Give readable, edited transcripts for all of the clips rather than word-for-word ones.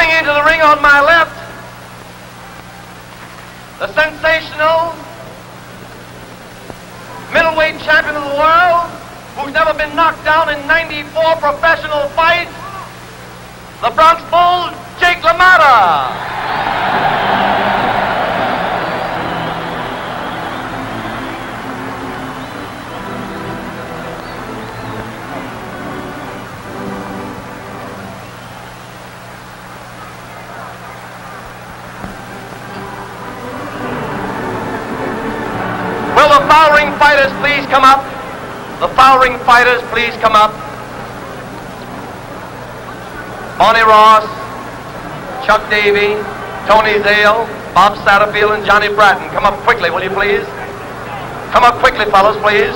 Coming into the ring on my left, the sensational middleweight champion of the world, who's never been knocked down in 94 professional fights, the Bronx Bull, Jake LaMotta. Will the foul ring fighters please come up? The foul ring fighters please come up. Bonnie Ross, Chuck Davey, Tony Zale, Bob Satterfield, and Johnny Bratton. Come up quickly, will you please? Come up quickly, fellas, please.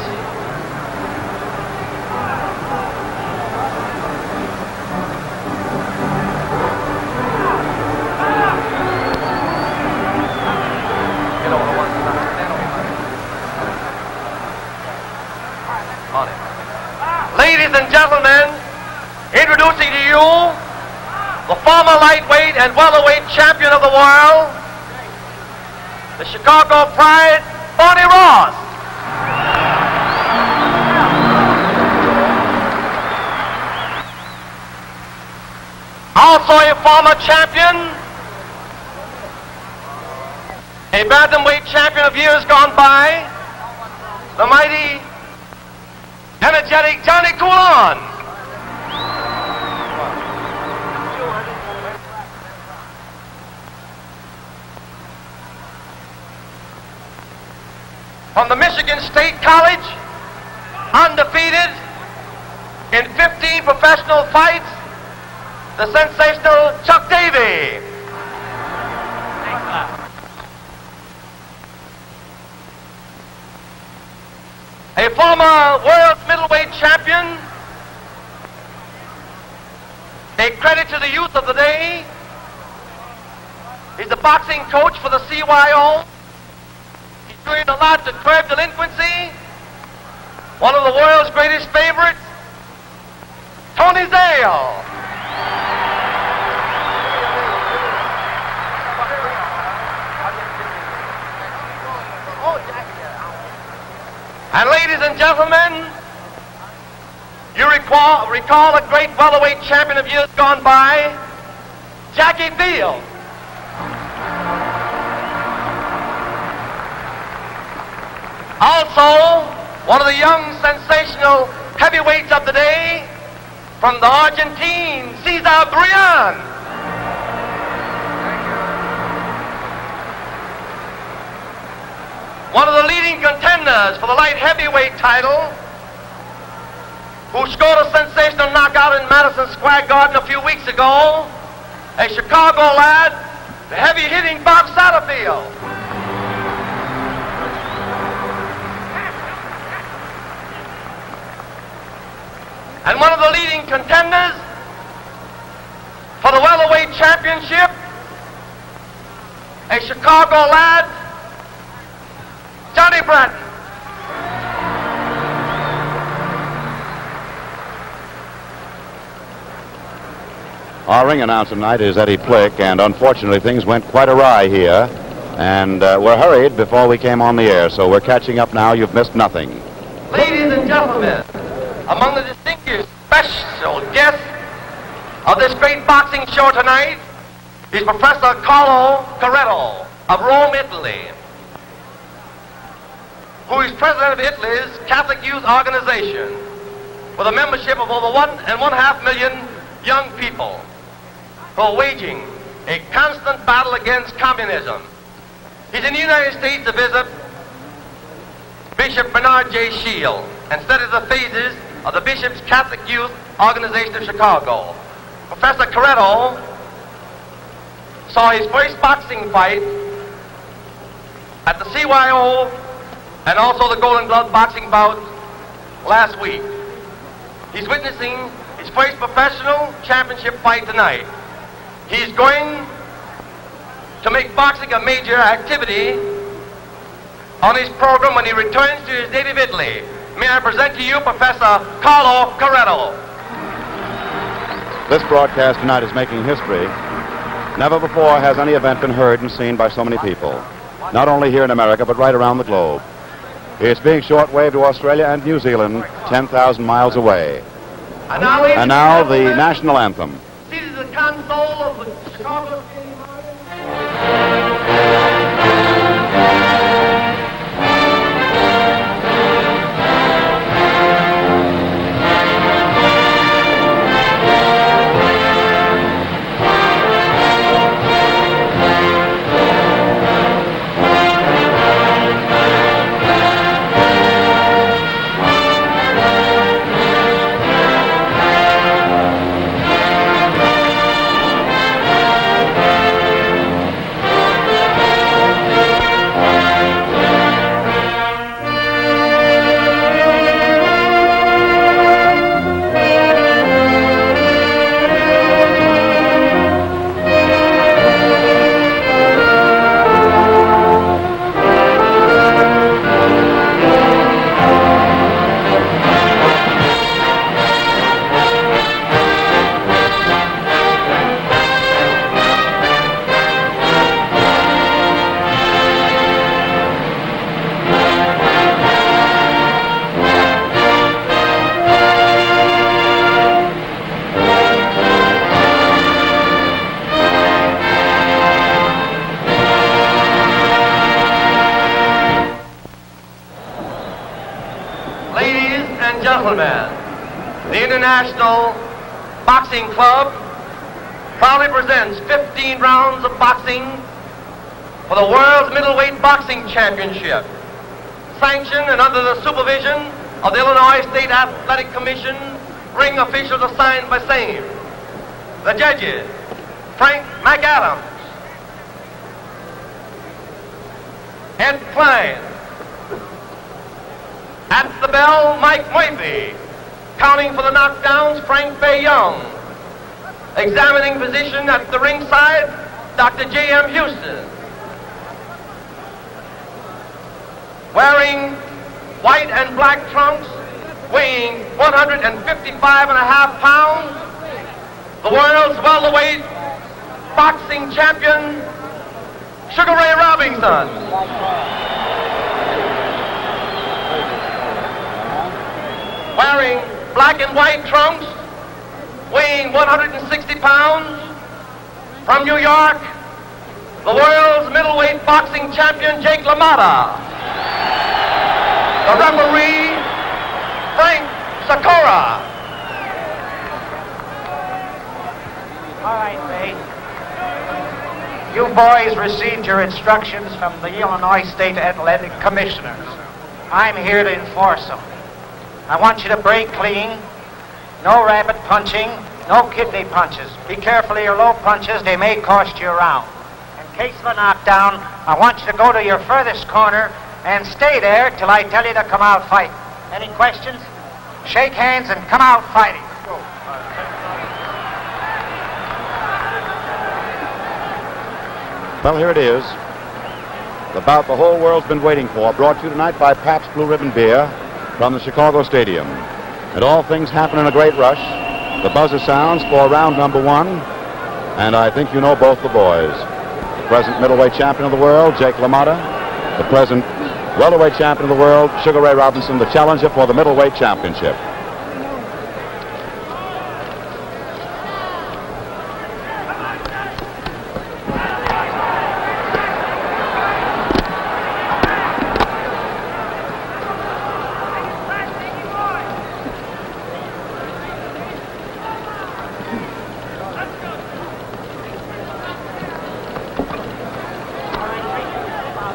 Ladies and gentlemen, introducing to you the former lightweight and welterweight champion of the world, the Chicago Pride, Bonnie Ross. Also a former champion, a bantamweight champion of years gone by, the mighty, energetic Johnny Coulon. From the Michigan State College, undefeated in 15 professional fights, the sensational Chuck Davey. A former world middleweight champion, a credit to the youth of the day. He's the boxing coach for the CYO. He's doing a lot to curb delinquency. One of the world's greatest favorites, Tony Zale. And ladies and gentlemen, you recall a great welterweight champion of years gone by, Jackie Field. Also, one of the young sensational heavyweights of the day, from the Argentine, Cesar Brian. One of the leading contenders for the light heavyweight title, who scored a sensational knockout in Madison Square Garden a few weeks ago, a Chicago lad, the heavy-hitting Bob Satterfield. And one of the leading contenders for the welterweight championship, a Chicago lad, Johnny Bratton. Our ring announcer tonight is Eddie Plick, and unfortunately things went quite awry here, and we're hurried before we came on the air, so we're catching up now. You've missed nothing. Ladies and gentlemen, among the distinguished special guests of this great boxing show tonight is Professor Carlo Corretto of Rome, Italy, who is president of Italy's Catholic Youth Organization, with a membership of over 1.5 million young people who are waging a constant battle against communism. He's in the United States to visit Bishop Bernard J. Shield and study the phases of the Bishop's Catholic Youth Organization of Chicago. Professor Corretto saw his first boxing fight at the CYO and also the Golden Glove boxing bout last week. He's witnessing his first professional championship fight tonight. He's going to make boxing a major activity on his program when he returns to his native Italy. May I present to you Professor Carlo Corretto. This broadcast tonight is making history Never before has any event been heard and seen by so many people, not only here in America, but right around the globe. It's being shortwave to Australia and New Zealand, 10,000 miles away. And now the national anthem. Seated at the console of the Chicago Gentlemen, the International Boxing Club proudly presents 15 rounds of boxing for the World's Middleweight Boxing Championship, sanctioned and under the supervision of the Illinois State Athletic Commission, ring officials assigned by same. The judges, Frank McAdams, Ed Klein. At the bell, Mike Murphy. Counting for the knockdowns, Frank Bay Young. Examining physician at the ringside, Dr. J.M. Houston. Wearing white and black trunks, weighing 155.5 pounds, the world's welterweight boxing champion, Sugar Ray Robinson. Wearing black and white trunks, weighing 160 pounds, from New York, the world's middleweight boxing champion, Jake LaMotta. The referee, Frank Sakura. All right, Ray. You boys received your instructions from the Illinois State Athletic Commissioners. I'm here to enforce them. I want you to break clean, no rabbit punching, no kidney punches. Be careful of your low punches, they may cost you a round. In case of a knockdown, I want you to go to your furthest corner and stay there till I tell you to come out fighting. Any questions? Shake hands and come out fighting. Go. Well, here it is. The bout the whole world's been waiting for, brought to you tonight by Pabst Blue Ribbon Beer from the Chicago Stadium. And all things happen in a great rush. The buzzer sounds for round number one, and I think you know both the boys. The present middleweight champion of the world, Jake LaMotta. The present welterweight champion of the world, Sugar Ray Robinson, the challenger for the middleweight championship.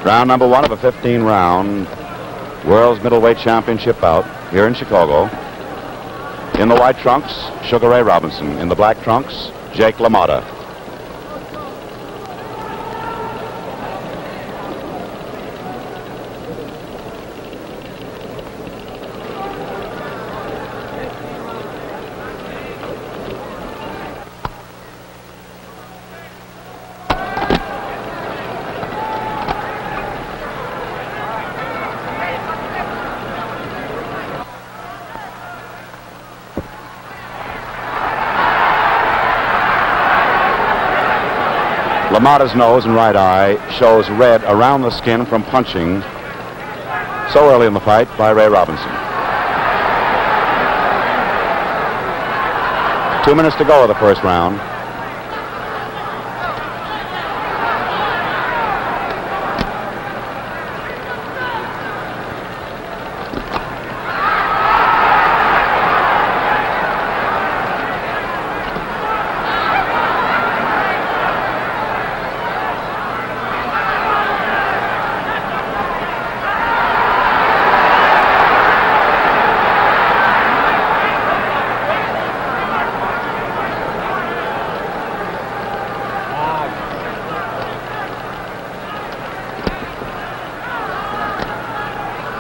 Round number one of a 15-round World's Middleweight Championship bout here in Chicago. In the white trunks, Sugar Ray Robinson. In the black trunks, Jake LaMotta. LaMotta's nose and right eye shows red around the skin from punching so early in the fight by Ray Robinson. 2 minutes to go of the first round.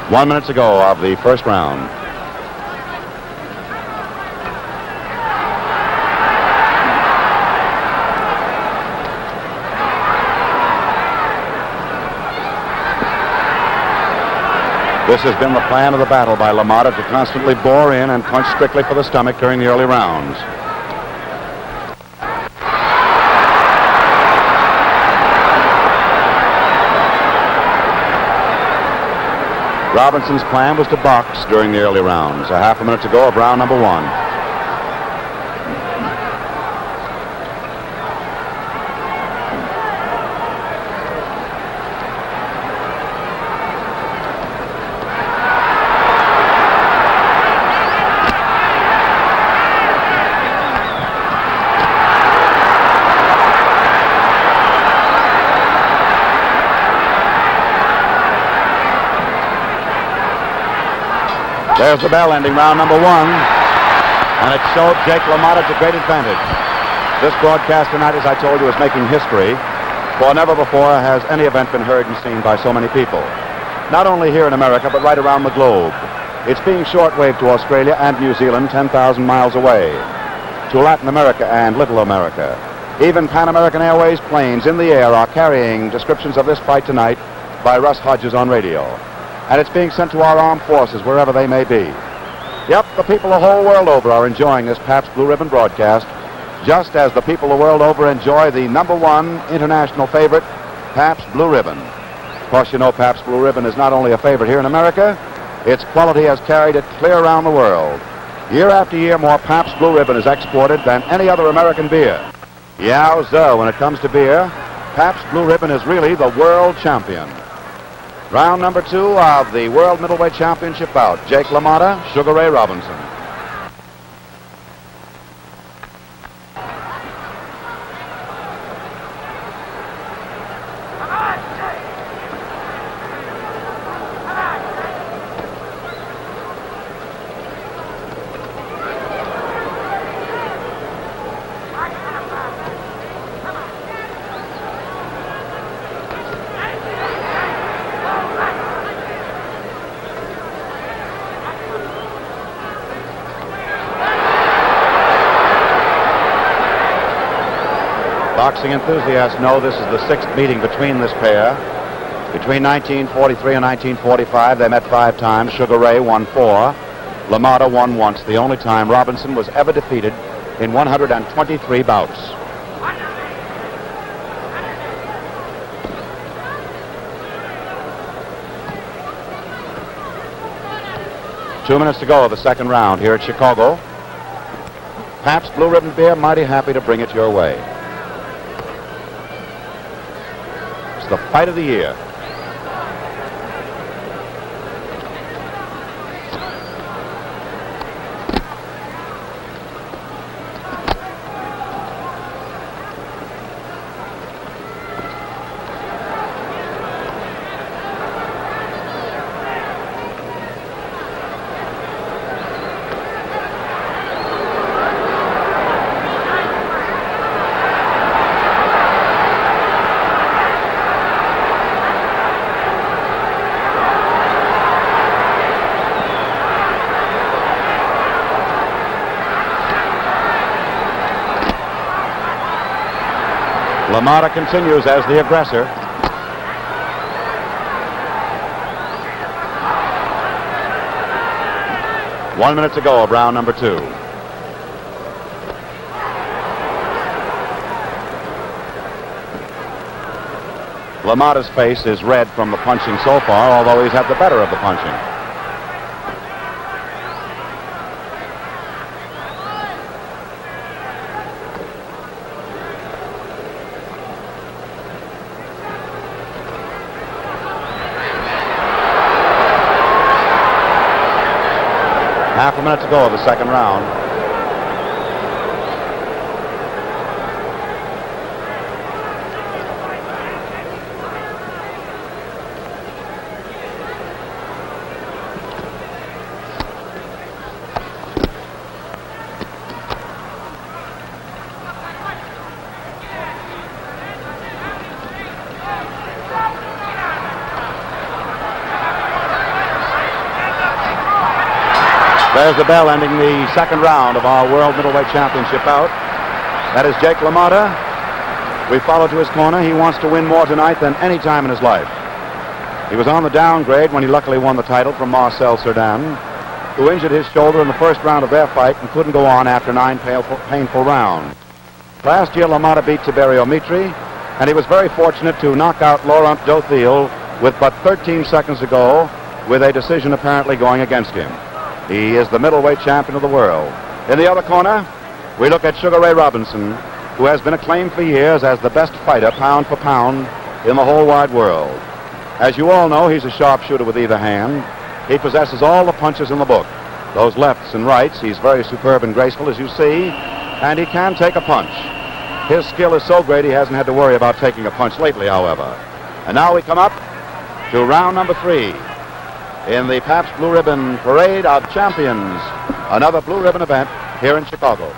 One minute to go of the first round. This has been the plan of the battle by LaMotta to constantly bore in and punch strictly for the stomach during the early rounds. Robinson's plan was to box during the early rounds. A half a minute to go of round number one. There's the bell ending round number one, and it showed Jake LaMotta to great advantage. This broadcast tonight, as I told you, is making history, for never before has any event been heard and seen by so many people. Not only here in America, but right around the globe. It's being shortwave to Australia and New Zealand 10,000 miles away, to Latin America and Little America. Even Pan American Airways planes in the air are carrying descriptions of this fight tonight by Russ Hodges on radio. And it's being sent to our armed forces wherever they may be. Yep, the people the whole world over are enjoying this Pabst Blue Ribbon broadcast, just as the people the world over enjoy the number one international favorite, Pabst Blue Ribbon. Of course, you know Pabst Blue Ribbon is not only a favorite here in America, its quality has carried it clear around the world. Year after year, more Pabst Blue Ribbon is exported than any other American beer. Yowza, when it comes to beer, Pabst Blue Ribbon is really the world champion. Round number two of the World Middleweight Championship bout. Jake LaMotta, Sugar Ray Robinson. Boxing enthusiasts know this is the sixth meeting between this pair. Between 1943 and 1945, they met 5 times. Sugar Ray won 4. LaMotta won once, the only time Robinson was ever defeated in 123 bouts. Two minutes to go of the second round here at Chicago. Pabst Blue Ribbon Beer, mighty happy to bring it your way. The fight of the year. LaMotta continues as the aggressor. One minute to go of round number two. LaMotta's face is red from the punching so far, although he's had the better of the punching. Half a minute to go of the second round. There's the bell ending the second round of our World Middleweight Championship bout. That is Jake LaMotta. We follow to his corner. He wants to win more tonight than any time in his life. He was on the downgrade when he luckily won the title from Marcel Cerdan, who injured his shoulder in the first round of their fight and couldn't go on after 9 painful rounds. Last year, LaMotta beat Tiberio Mitri, and he was very fortunate to knock out Laurent Dauthiel with but 13 seconds to go, with a decision apparently going against him. He is the middleweight champion of the world. In the other corner, we look at Sugar Ray Robinson, who has been acclaimed for years as the best fighter, pound for pound, in the whole wide world. As you all know, he's a sharpshooter with either hand. He possesses all the punches in the book. Those lefts and rights, he's very superb and graceful, as you see, and he can take a punch. His skill is so great he hasn't had to worry about taking a punch lately, however. And now we come up to round number 3. In the Pabst Blue Ribbon Parade of Champions, another Blue Ribbon event here in Chicago.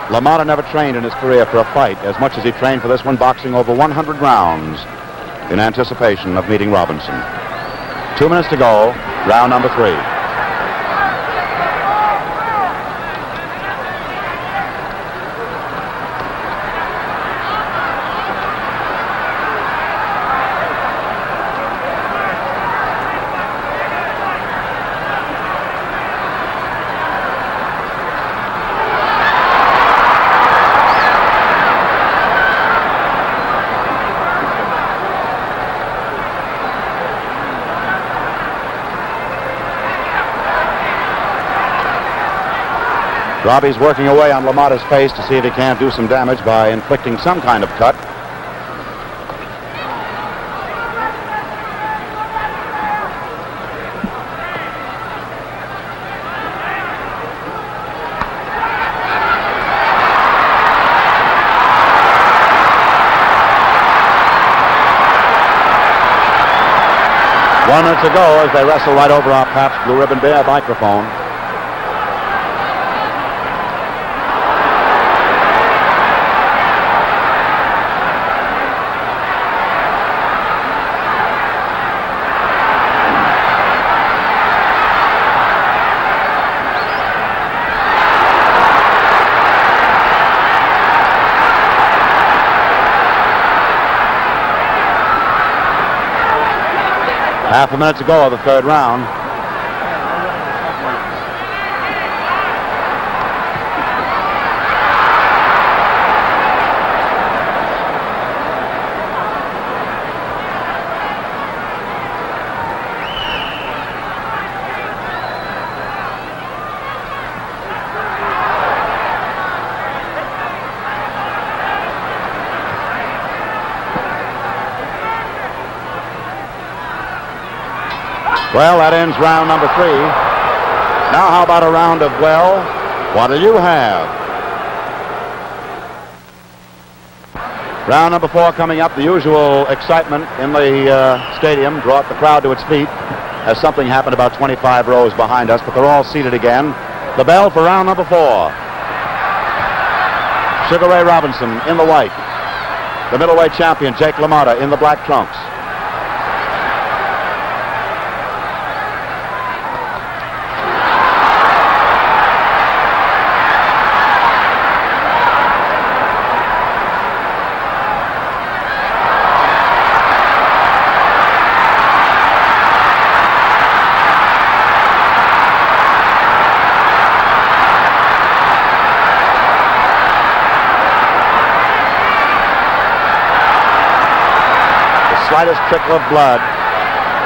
LaMotta never trained in his career for a fight as much as he trained for this one, boxing over 100 rounds in anticipation of meeting Robinson. 2 minutes to go, round number 3. Robbie's working away on LaMotta's face to see if he can't do some damage by inflicting some kind of cut. One minute to go as they wrestle right over our Pabst Blue Ribbon Bear microphone. Half a minute to go of the third round. Well, that ends round number 3. Now how about a round of, well, what'll you have? Round number 4 coming up. The usual excitement in the stadium brought the crowd to its feet as something happened about 25 rows behind us, but they're all seated again. The bell for round number 4. Sugar Ray Robinson in the white. The middleweight champion, Jake LaMotta, in the black trunks. Slightest trickle of blood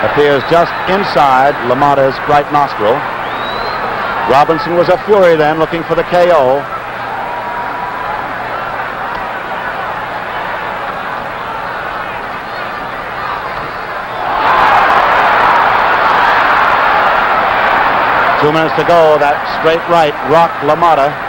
appears just inside LaMotta's right nostril. Robinson was a fury then, looking for the KO. Two minutes to go. That straight right rocked LaMotta.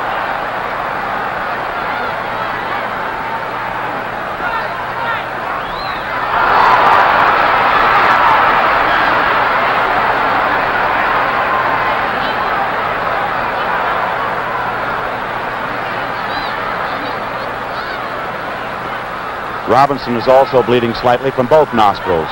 Robinson is also bleeding slightly from both nostrils.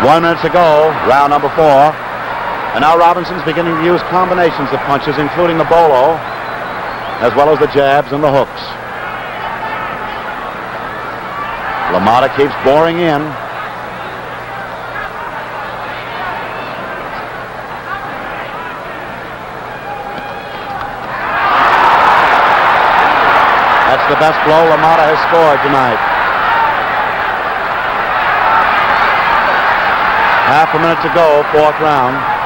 One minute to go, round number 4. And now Robinson's beginning to use combinations of punches, including the bolo, as well as the jabs and the hooks. LaMotta keeps boring in. That's the best blow LaMotta has scored tonight. Half a minute to go, 4th round.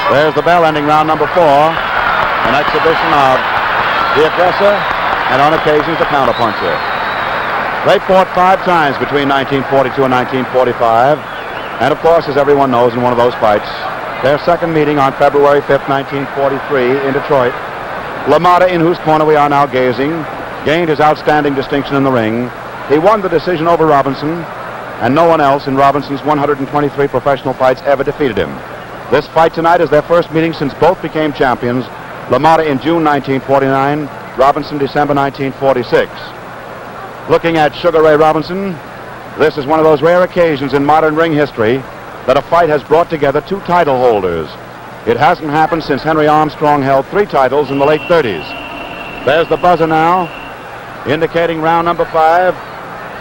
There's the bell ending round number 4. An exhibition of the aggressor and on occasions the counterpuncher. They fought 5 times between 1942 and 1945. And of course, as everyone knows, in one of those fights, their second meeting on February 5th, 1943 in Detroit, LaMotta, in whose corner we are now gazing, gained his outstanding distinction in the ring. He won the decision over Robinson, and no one else in Robinson's 123 professional fights ever defeated him. This fight tonight is their first meeting since both became champions. LaMotta in June 1949, Robinson December 1946. Looking at Sugar Ray Robinson, this is one of those rare occasions in modern ring history that a fight has brought together 2 title holders. It hasn't happened since Henry Armstrong held 3 titles in the late 30s. There's the buzzer now, indicating round number 5,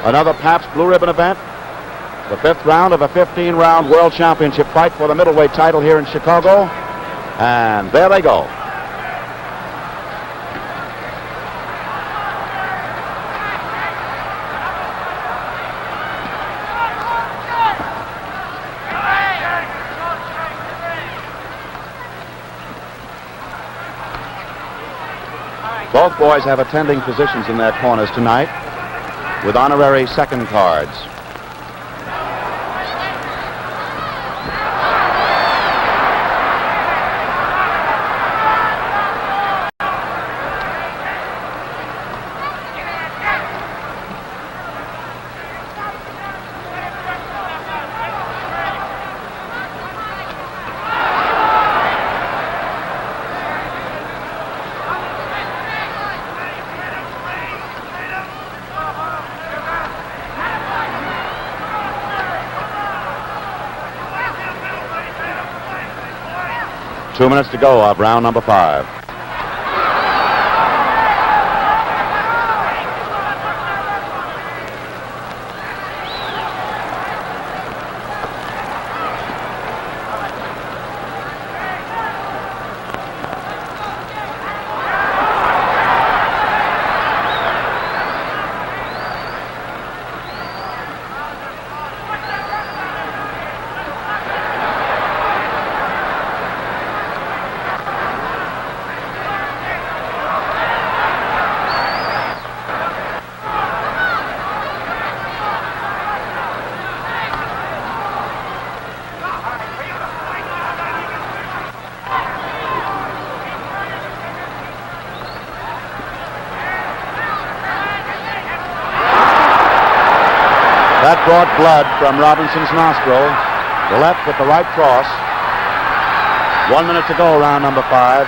another Pabst Blue Ribbon event. The 5th round of a 15-round world championship fight for the middleweight title here in Chicago. And there they go. Both boys have attending positions in their corners tonight with honorary second cards. 2 minutes to go of round number 5. That brought blood from Robinson's nostril. The left with the right cross. 1 minute to go, round number 5.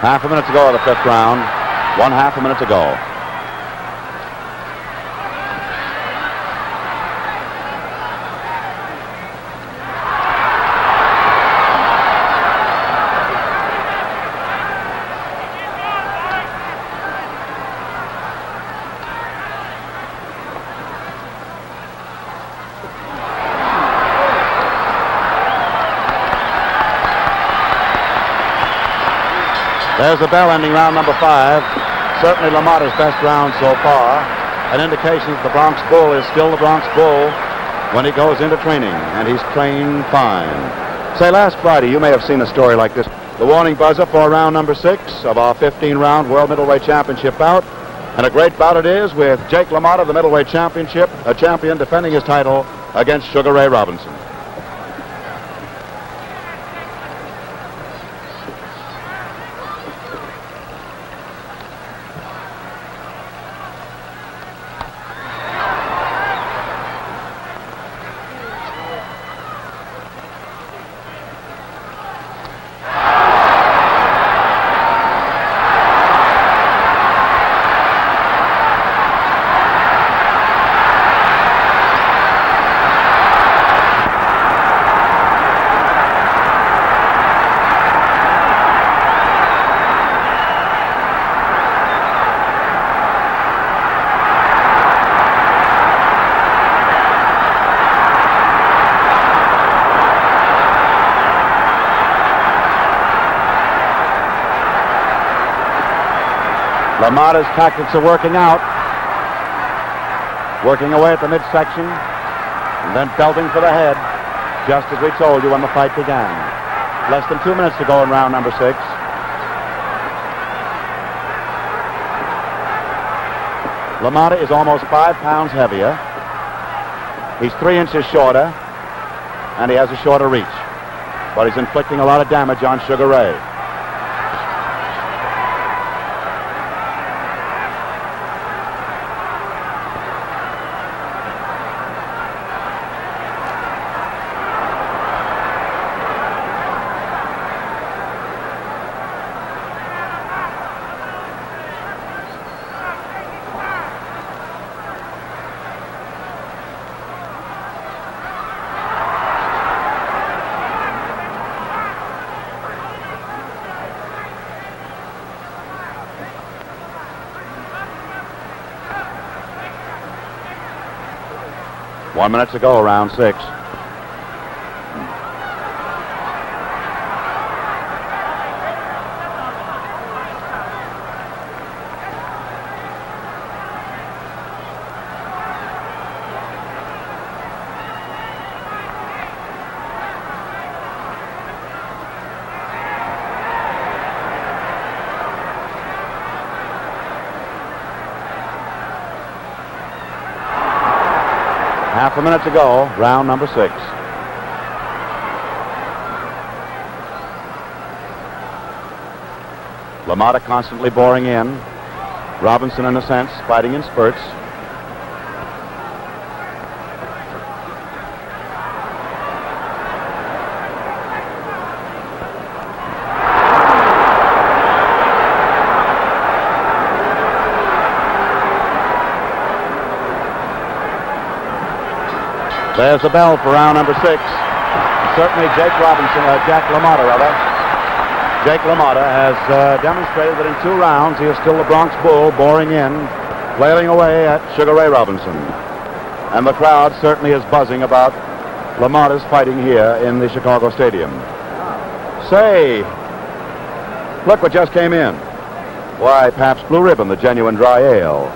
Half a minute to go of the 5th round. 1/2 a minute to go. There's the bell ending round number 5. Certainly LaMotta's best round so far. An indication that the Bronx Bull is still the Bronx Bull when he goes into training, and he's trained fine. Say, last Friday, you may have seen a story like this. The warning buzzer for round number 6 of our 15-round World Middleweight Championship bout. And a great bout it is with Jake LaMotta, the Middleweight Championship, a champion defending his title against Sugar Ray Robinson. LaMotta's tactics are working out. Working away at the midsection and then belting for the head, just as we told you when the fight began. Less than 2 minutes to go in round number 6. LaMotta is almost 5 pounds heavier. He's 3 inches shorter, and he has a shorter reach. But he's inflicting a lot of damage on Sugar Ray. One minute to go, round 6. Half a minute to go, round number 6. LaMotta constantly boring in. Robinson, in a sense, fighting in spurts. There's the bell for round number 6. Certainly Jake LaMotta has demonstrated that in 2 rounds he is still the Bronx Bull, boring in, flailing away at Sugar Ray Robinson. And the crowd certainly is buzzing about LaMotta's fighting here in the Chicago Stadium. Say, look what just came in. Why, Pabst Blue Ribbon, the genuine dry ale.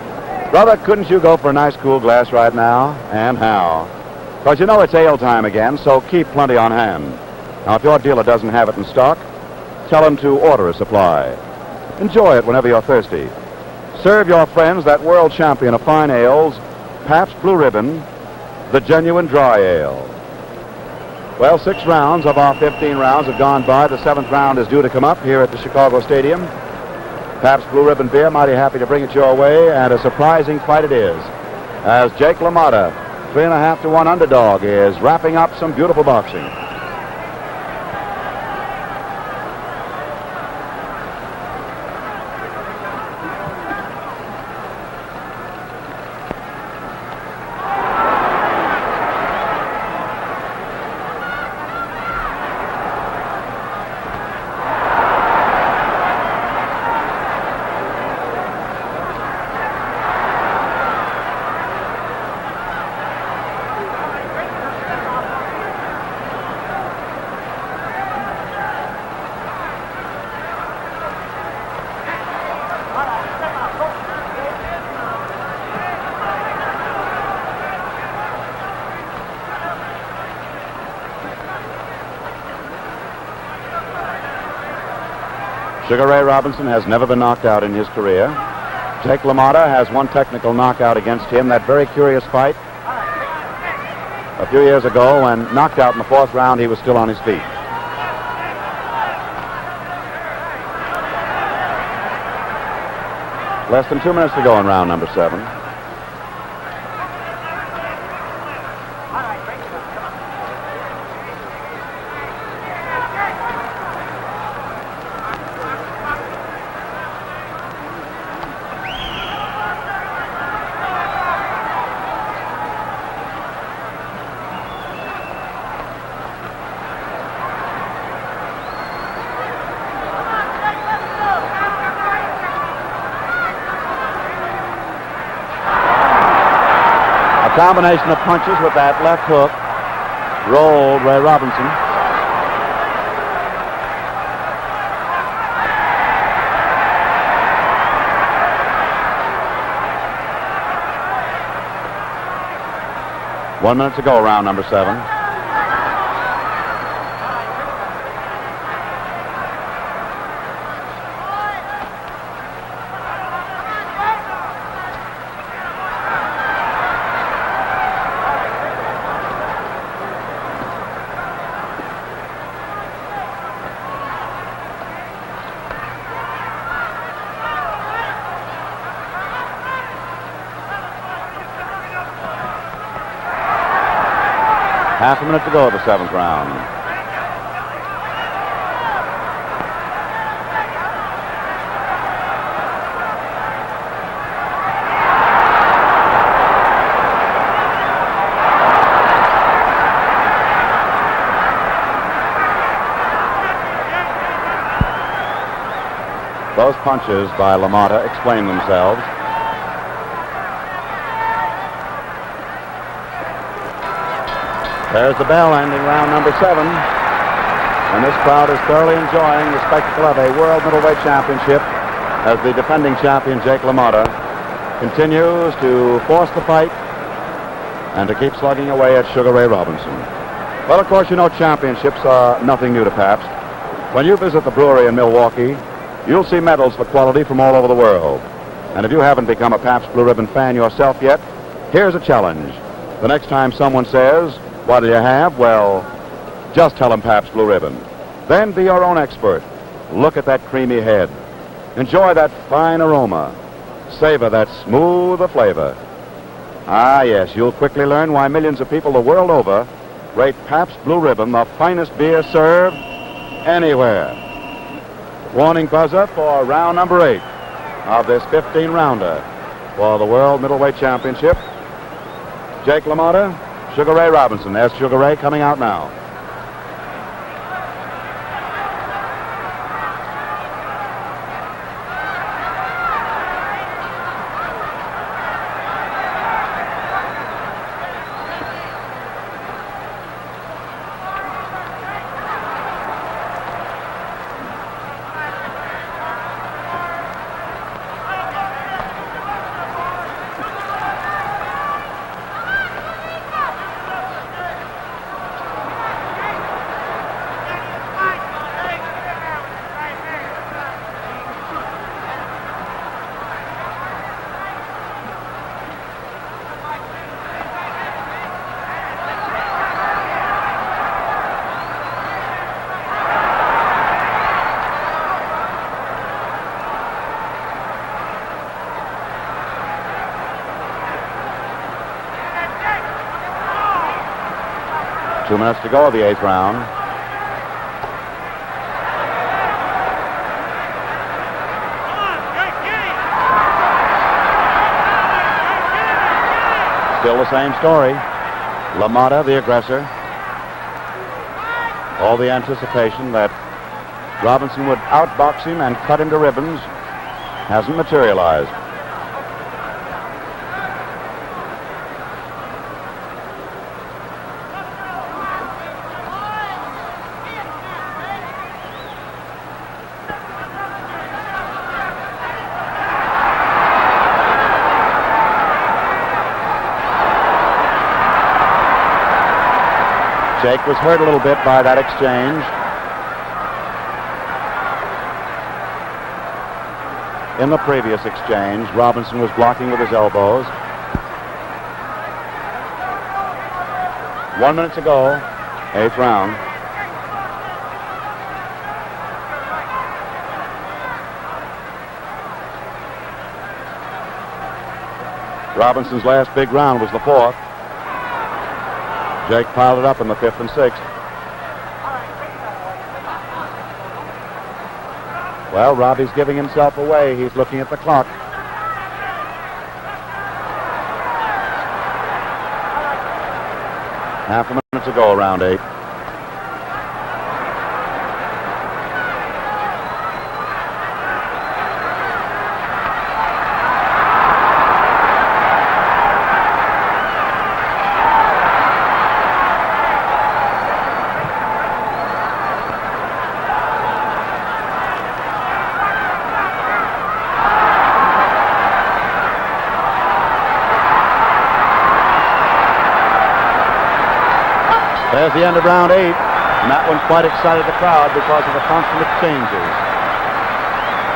Brother, couldn't you go for a nice cool glass right now? And how? Because you know it's ale time again, so keep plenty on hand. Now, if your dealer doesn't have it in stock, tell him to order a supply. Enjoy it whenever you're thirsty. Serve your friends that world champion of fine ales, Pabst Blue Ribbon, the genuine dry ale. Well, 6 rounds of our 15 rounds have gone by. The 7th round is due to come up here at the Chicago Stadium. Pabst Blue Ribbon beer, mighty happy to bring it your way, and a surprising fight it is, as Jake LaMotta, 3.5 to 1 underdog, is wrapping up some beautiful boxing. Sugar Ray Robinson has never been knocked out in his career. Jake LaMotta has 1 technical knockout against him, that very curious fight a few years ago, when knocked out in the 4th round, he was still on his feet. Less than 2 minutes to go in round number 7. Combination of punches with that left hook rolled Ray Robinson. One minute to go, round number 7. Half a minute to go of the 7th round. Those punches by LaMotta explain themselves. There's the bell ending round number 7. And this crowd is thoroughly enjoying the spectacle of a world middleweight championship as the defending champion, Jake LaMotta, continues to force the fight and to keep slugging away at Sugar Ray Robinson. Well, of course, you know championships are nothing new to Pabst. When you visit the brewery in Milwaukee, you'll see medals for quality from all over the world. And if you haven't become a Pabst Blue Ribbon fan yourself yet, here's a challenge. The next time someone says, "What do you have?" well, just tell them Pabst Blue Ribbon. Then be your own expert. Look at that creamy head. Enjoy that fine aroma. Savor that smooth flavor. Ah, yes, you'll quickly learn why millions of people the world over rate Pabst Blue Ribbon the finest beer served anywhere. Warning buzzer for round number 8 of this 15-rounder for the World Middleweight Championship. Jake LaMotta, Sugar Ray Robinson. There's Sugar Ray coming out now. Two minutes to go of the 8th round. Still the same story. LaMotta, the aggressor. All the anticipation that Robinson would outbox him and cut him to ribbons hasn't materialized. Jake was hurt a little bit by that exchange. In the previous exchange, Robinson was blocking with his elbows. 1 minute to go, 8th round. Robinson's last big round was the 4th. Jake piled it up in the 5th and 6th. Well, Robbie's giving himself away. He's looking at the clock. Half a minute to go, round 8. There's the end of round 8, and that one quite excited the crowd because of the constant exchanges.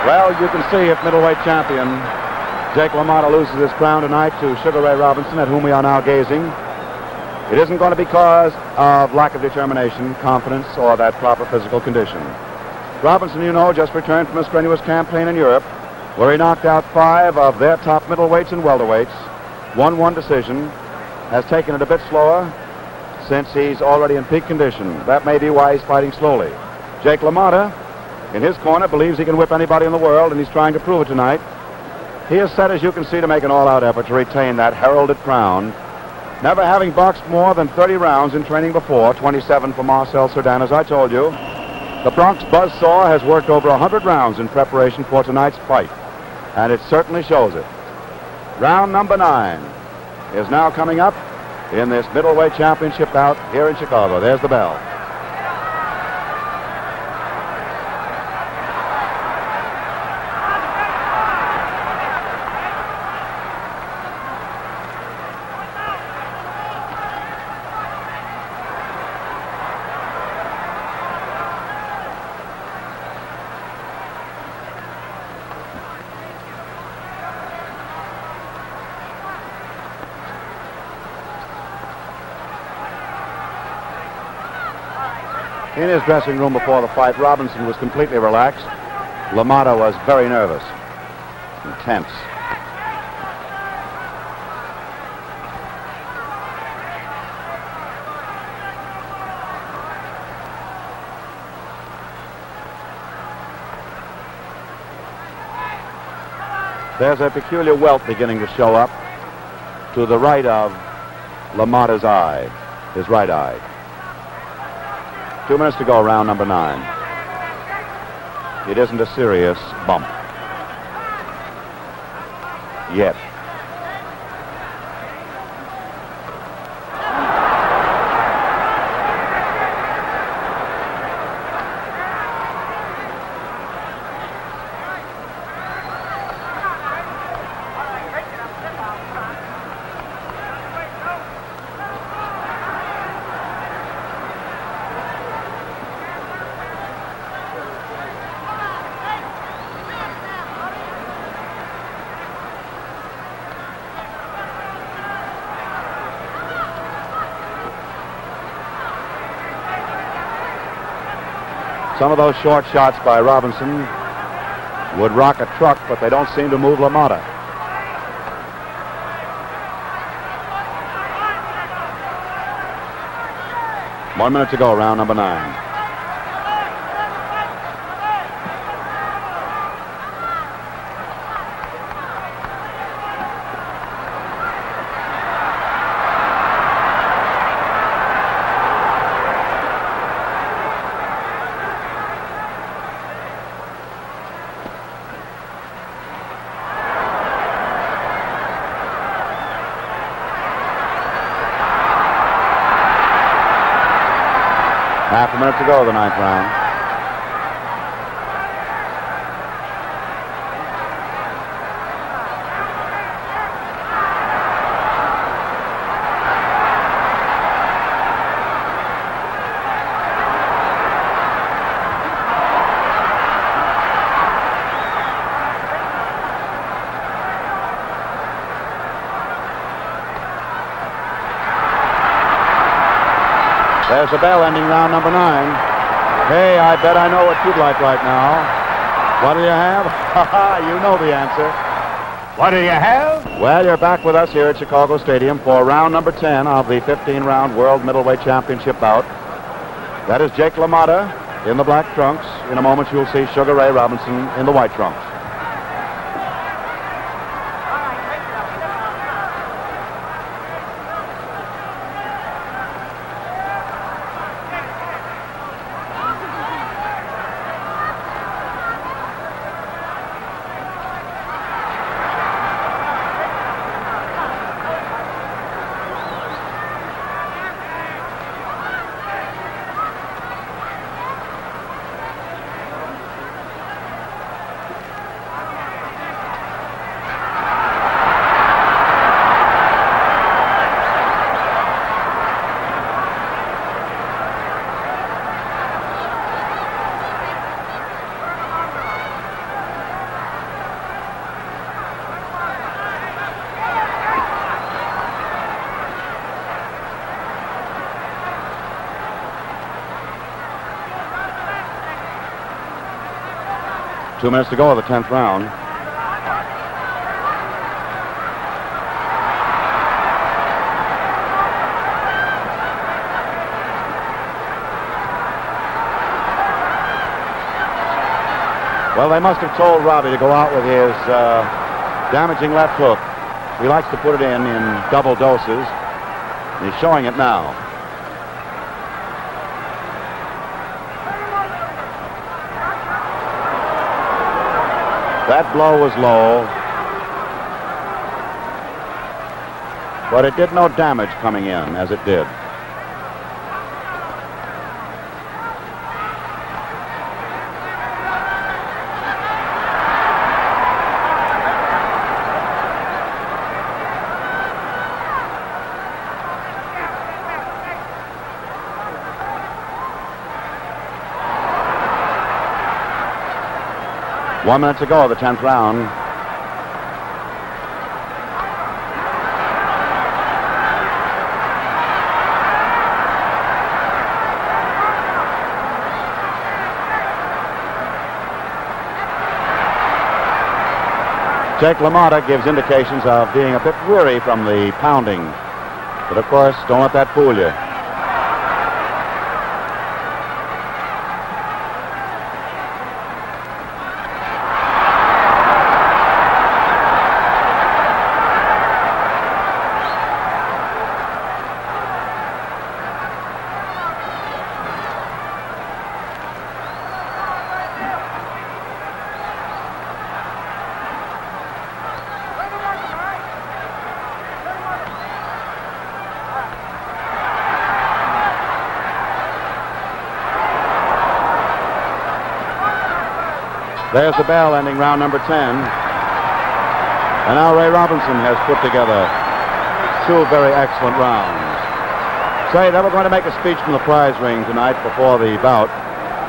Well, you can see if middleweight champion Jake LaMotta loses his crown tonight to Sugar Ray Robinson, at whom we are now gazing, it isn't going to be because of lack of determination, confidence, or that proper physical condition. Robinson, you know, just returned from a strenuous campaign in Europe, where he knocked out 5 of their top middleweights and welterweights, won 1 decision, has taken it a bit slower, since he's already in peak condition. That may be why he's fighting slowly. Jake LaMotta, in his corner, believes he can whip anybody in the world, and he's trying to prove it tonight. He is set, as you can see, to make an all-out effort to retain that heralded crown, never having boxed more than 30 rounds in training before, 27 for Marcel Cerdan, as I told you. The Bronx buzzsaw has worked over 100 rounds in preparation for tonight's fight, and it certainly shows it. Round number 9 is now coming up in this middleweight championship bout here in Chicago. There's the bell. In his dressing room before the fight, Robinson was completely relaxed. LaMotta was very nervous and tense. There's a peculiar welt beginning to show up to the right of LaMotta's eye, his right eye. 2 minutes to go, round number 9. It isn't a serious bump yet. Some of those short shots by Robinson would rock a truck, but they don't seem to move LaMotta. One minute to go, round number 9. Half a minute to go, the 9th round. There's the bell ending round number 9. Hey, I bet I know what you'd like right now. What do you have? You know the answer. What do you have? Well, you're back with us here at Chicago Stadium for round number 10 of the 15-round World Middleweight Championship bout. That is Jake LaMotta in the black trunks. In a moment, you'll see Sugar Ray Robinson in the white trunks. Two minutes to go of the 10th round. Well, they must have told Robbie to go out with his damaging left hook. He likes to put it in double doses. And he's showing it now. That blow was low, but it did no damage coming in as it did. One minute to go, the 10th round. Jake LaMotta gives indications of being a bit weary from the pounding. But, of course, don't let that fool you. There's the bell ending round number 10. And now Ray Robinson has put together two very excellent rounds. Say, they were going to make a speech from the prize ring tonight before the bout.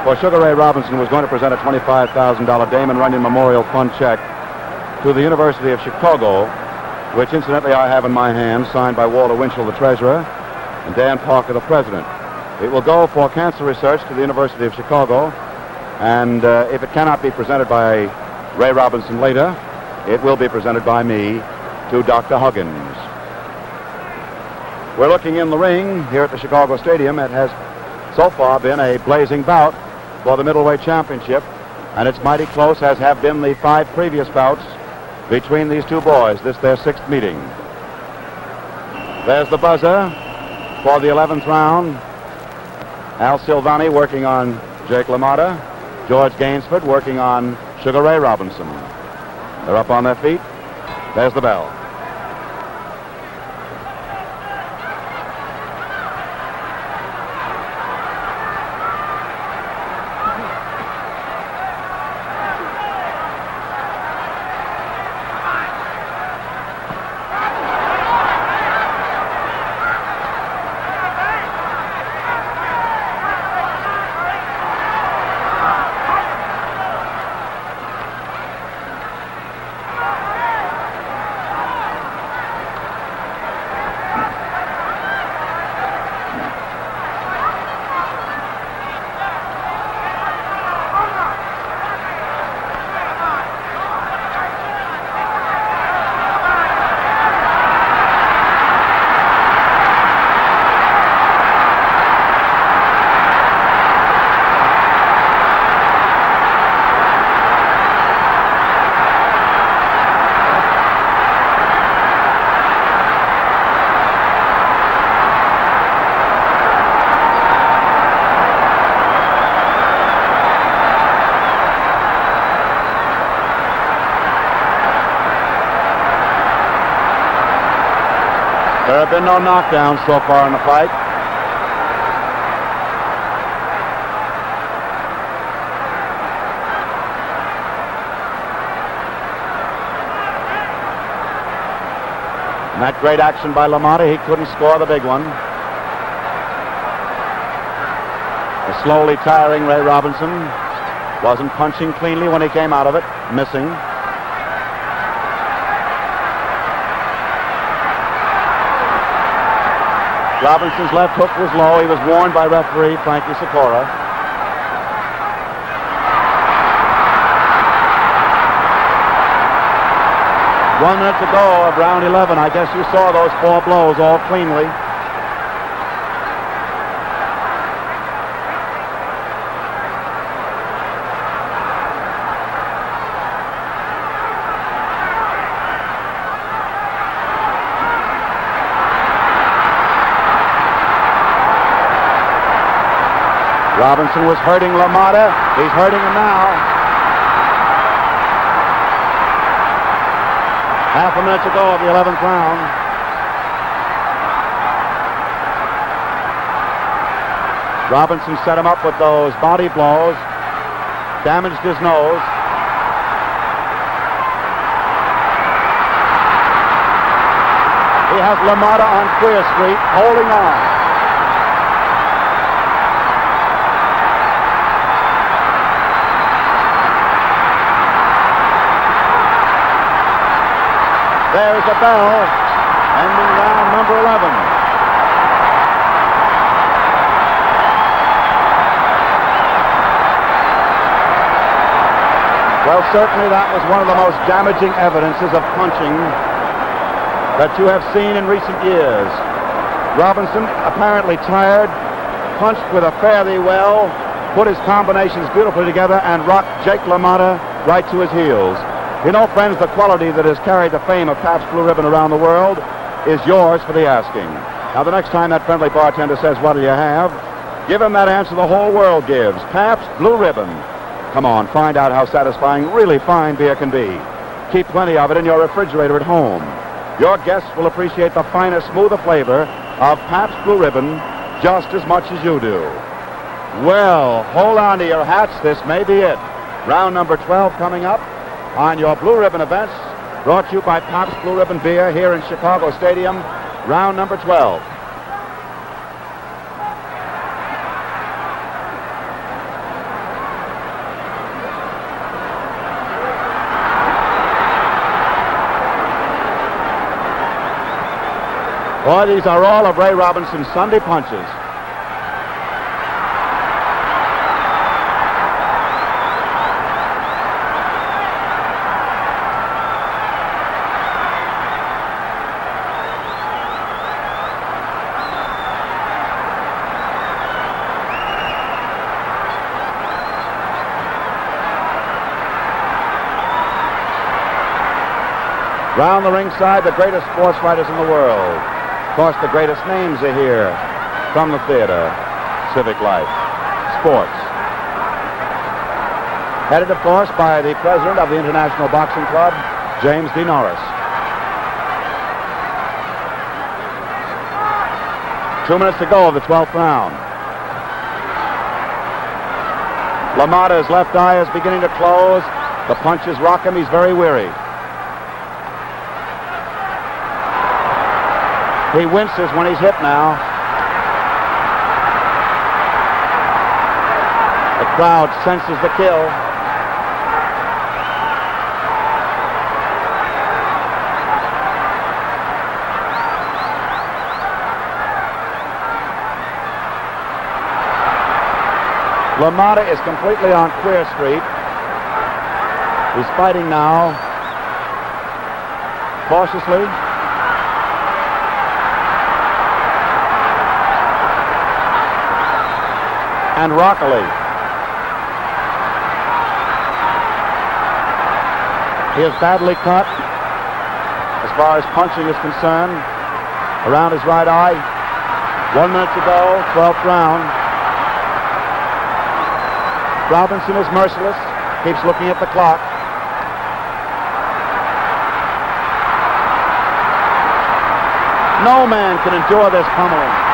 For Sugar Ray Robinson was going to present a $25,000 Damon Runyon Memorial Fund check to the University of Chicago, which incidentally I have in my hand, signed by Walter Winchell, the treasurer, and Dan Parker, the president. It will go for cancer research to the University of Chicago. And if it cannot be presented by Ray Robinson later, it will be presented by me to Dr. Huggins. We're looking in the ring here at the Chicago Stadium. It has so far been a blazing bout for the middleweight championship, and it's mighty close, as have been the 5 previous bouts between these two boys. This their 6th meeting. There's the buzzer for the 11th round. Al Silvani working on Jake LaMotta. George Gainsford working on Sugar Ray Robinson. They're up on their feet. There's the bell. There have been no knockdowns so far in the fight. And that great action by LaMotta, he couldn't score the big one. The slowly tiring Ray Robinson wasn't punching cleanly when he came out of it, missing. Robinson's left hook was low. He was warned by referee Frankie Sikora. One minute to go of round 11. I guess you saw those 4 blows all cleanly. Robinson was hurting LaMotta. He's hurting him now. Half a minute to go of the 11th round. Robinson set him up with those body blows, damaged his nose. He has LaMotta on Queer Street, holding on. There's a bell, ending round number 11. Well, certainly that was one of the most damaging evidences of punching that you have seen in recent years. Robinson, apparently tired, punched with a fare thee well, put his combinations beautifully together, and rocked Jake LaMotta right to his heels. You know, friends, the quality that has carried the fame of Pabst Blue Ribbon around the world is yours for the asking. Now, the next time that friendly bartender says, "What do you have?" give him that answer the whole world gives: Pabst Blue Ribbon. Come on, find out how satisfying really fine beer can be. Keep plenty of it in your refrigerator at home. Your guests will appreciate the finer, smoother flavor of Pabst Blue Ribbon just as much as you do. Well, hold on to your hats. This may be it. Round number 12 coming up on your Blue Ribbon events, brought to you by Pabst Blue Ribbon Beer here in Chicago Stadium. Round number 12. Boy, these are all of Ray Robinson's Sunday punches. Round the ringside, the greatest sports fighters in the world. Of course, the greatest names are here from the theater, civic life, sports. Headed, of course, by the president of the International Boxing Club, James D. Norris. 2 minutes to go of the 12th round. LaMotta's left eye is beginning to close. The punches rock him. He's very weary. He winces when he's hit now. The crowd senses the kill. LaMotta is completely on Queer Street. He's fighting now cautiously. And rockily. He is badly cut as far as punching is concerned around his right eye. 1 minute to go, 12th round. Robinson is merciless, keeps looking at the clock. No man can endure this pummeling.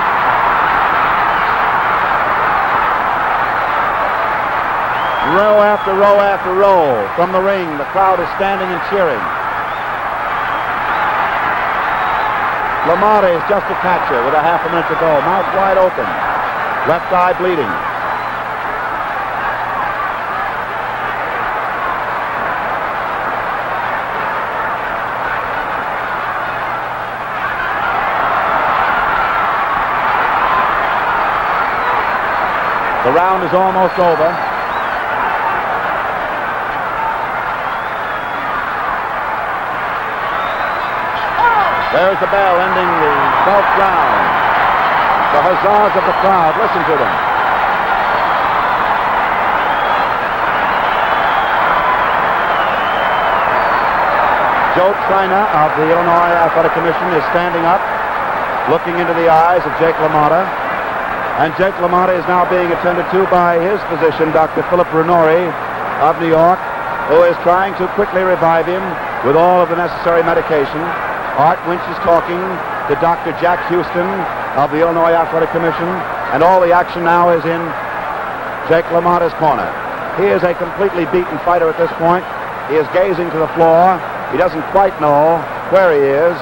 Row after row after row from the ring. The crowd is standing and cheering. LaMotta is just a catcher with a half a minute to go. Mouth wide open. Left eye bleeding. The round is almost over. There's the bell ending the 12th round. The huzzas of the crowd. Listen to them. Joe Trina of the Illinois Athletic Commission is standing up, looking into the eyes of Jake LaMotta. And Jake LaMotta is now being attended to by his physician, Dr. Philip Renori of New York, who is trying to quickly revive him with all of the necessary medication. Art Winch is talking to Dr. Jack Houston of the Illinois Athletic Commission, and all the action now is in Jake LaMotta's corner. He is a completely beaten fighter at this point. He is gazing to the floor. He doesn't quite know where he is.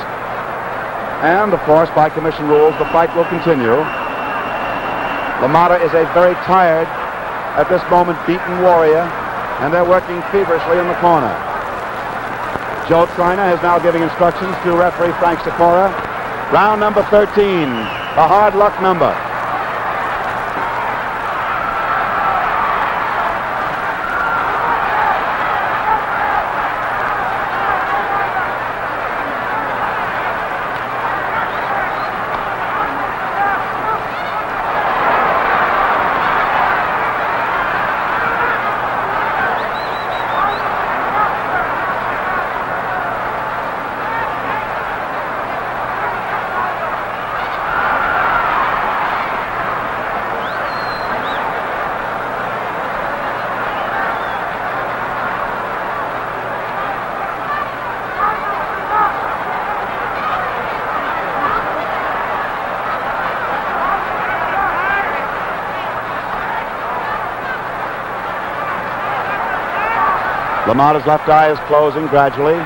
And, of course, by commission rules, the fight will continue. LaMotta is a very tired, at this moment, beaten warrior, and they're working feverishly in the corner. Joe Trina is now giving instructions to referee Frank Sikora. Round number 13, the hard luck number. LaMotta's left eye is closing gradually.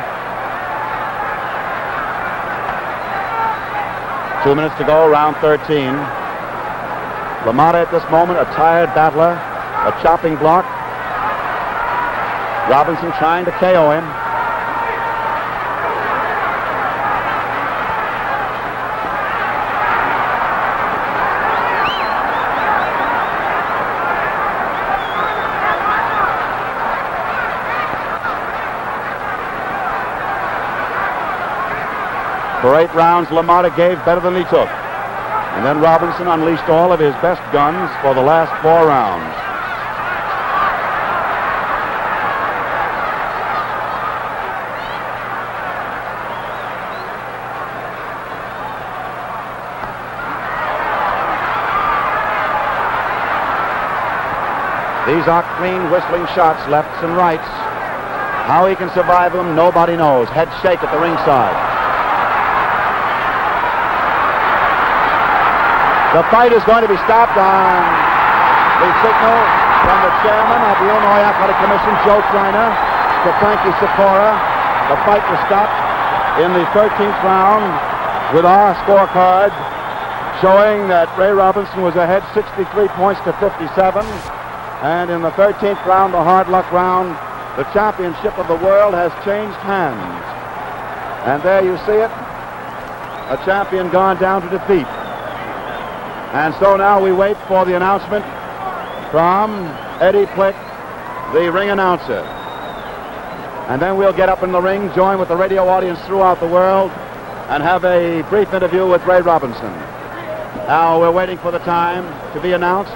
2 minutes to go, round 13. LaMotta at this moment, a tired battler, a chopping block. Robinson trying to KO him. For 8 rounds, LaMotta gave better than he took. And then Robinson unleashed all of his best guns for the last 4 rounds. These are clean whistling shots, lefts and rights. How he can survive them, nobody knows. Head shake at the ringside. The fight is going to be stopped on the signal from the chairman of the Illinois Athletic Commission, Joe Triner, to Frankie Sikora. The fight was stopped in the 13th round with our scorecard showing that Ray Robinson was ahead 63 points to 57. And in the 13th round, the hard luck round, the championship of the world has changed hands. And there you see it, a champion gone down to defeat. And so now we wait for the announcement from Eddie Plick, the ring announcer. And then we'll get up in the ring, join with the radio audience throughout the world, and have a brief interview with Ray Robinson. Now we're waiting for the time to be announced,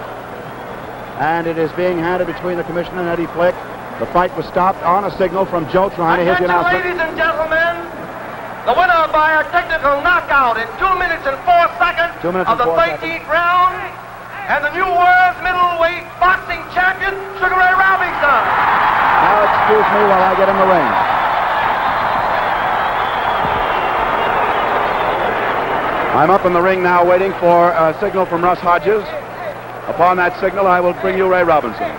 and it is being handed between the commissioner and Eddie Plick. The fight was stopped on a signal from Joe Triner. Here's the announcement. Ladies and gentlemen, the winner by a technical knockout in 2 minutes and 4 seconds of the 13th round, and the new world's middleweight boxing champion, Sugar Ray Robinson. Now excuse me while I get in the ring. I'm up in the ring now waiting for a signal from Russ Hodges. Upon that signal, I will bring you Ray Robinson.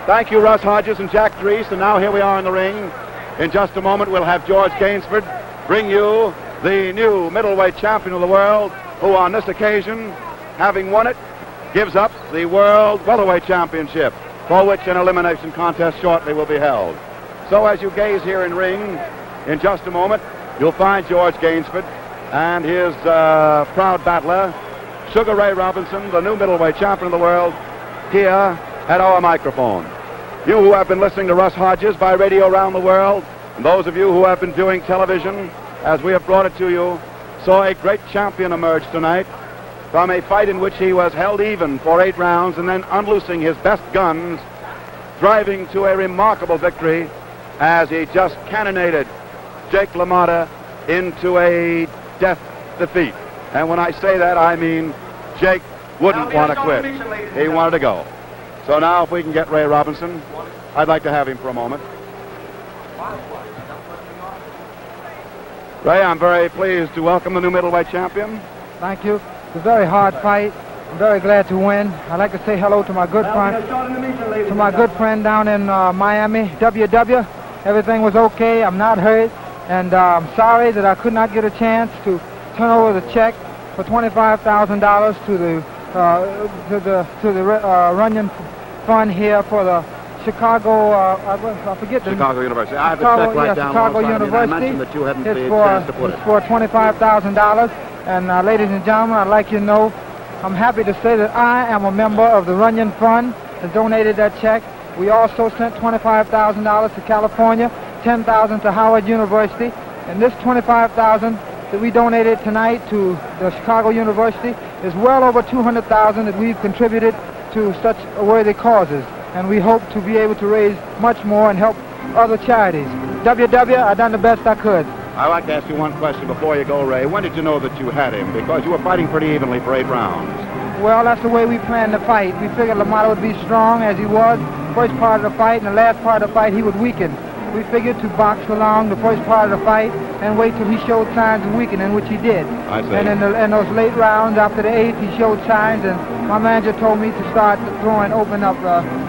Thank you, Russ Hodges and Jack Drees. And now here we are in the ring. In just a moment, we'll have George Gainsford bring you the new middleweight champion of the world, who on this occasion, having won it, gives up the World Welterweight Championship, for which an elimination contest shortly will be held. So as you gaze here in ring, in just a moment, you'll find George Gainsford and his proud battler, Sugar Ray Robinson, the new middleweight champion of the world, here at our microphone. You who have been listening to Russ Hodges by radio around the world, and those of you who have been doing television, as we have brought it to you, saw a great champion emerge tonight from a fight in which he was held even for 8 rounds and then unloosing his best guns, driving to a remarkable victory as he just cannonaded Jake LaMotta into a death defeat. And when I say that, I mean Jake wouldn't want to quit. He wanted to go. So now if we can get Ray Robinson, I'd like to have him for a moment. Ray, I'm very pleased to welcome the new middleweight champion. Thank you. It's a very hard fight. I'm very glad to win. I'd like to say hello to my good friend, down in Miami, WW. Everything was okay. I'm not hurt, and I'm sorry that I could not get a chance to turn over the check for $25,000 to the Runyon Fund here for the Chicago. I forget the Chicago University. I have it set right down. Chicago University. I mentioned that you hadn't the chance to put it. It's for $25,000. And ladies and gentlemen, I'd like you to know, I'm happy to say that I am a member of the Runyon Fund that donated that check. We also sent $25,000 to California, $10,000 to Howard University, and this $25,000 that we donated tonight to the Chicago University is well over $200,000 that we've contributed to such worthy causes, and we hope to be able to raise much more and help other charities. WW, I've done the best I could. I'd like to ask you one question before you go, Ray. When did you know that you had him? Because you were fighting pretty evenly for 8 rounds. Well, that's the way we planned the fight. We figured LaMotta would be strong as he was first part of the fight, and the last part of the fight he would weaken. we figured to box along the first part of the fight and wait till he showed signs of weakening, which he did. I see. And in those late rounds, after the 8th, he showed signs, and my manager told me to start throwing, open up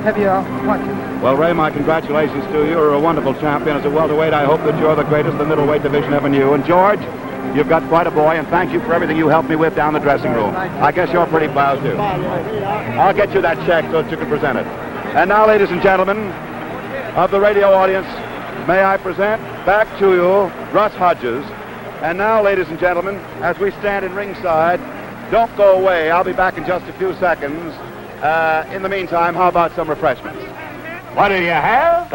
heavier punches. Well, Ray, my congratulations to you. You're a wonderful champion. As a welterweight, I hope that you're the greatest the middleweight division ever knew. And George, you've got quite a boy, and thank you for everything you helped me with down the dressing room. I guess you're pretty proud, too. I'll get you that check so that you can present it. And now, ladies and gentlemen of the radio audience, may I present back to you Russ Hodges. And now, ladies and gentlemen, as we stand in ringside, don't go away. I'll be back in just a few seconds. In the meantime, how about some refreshments? What do you have?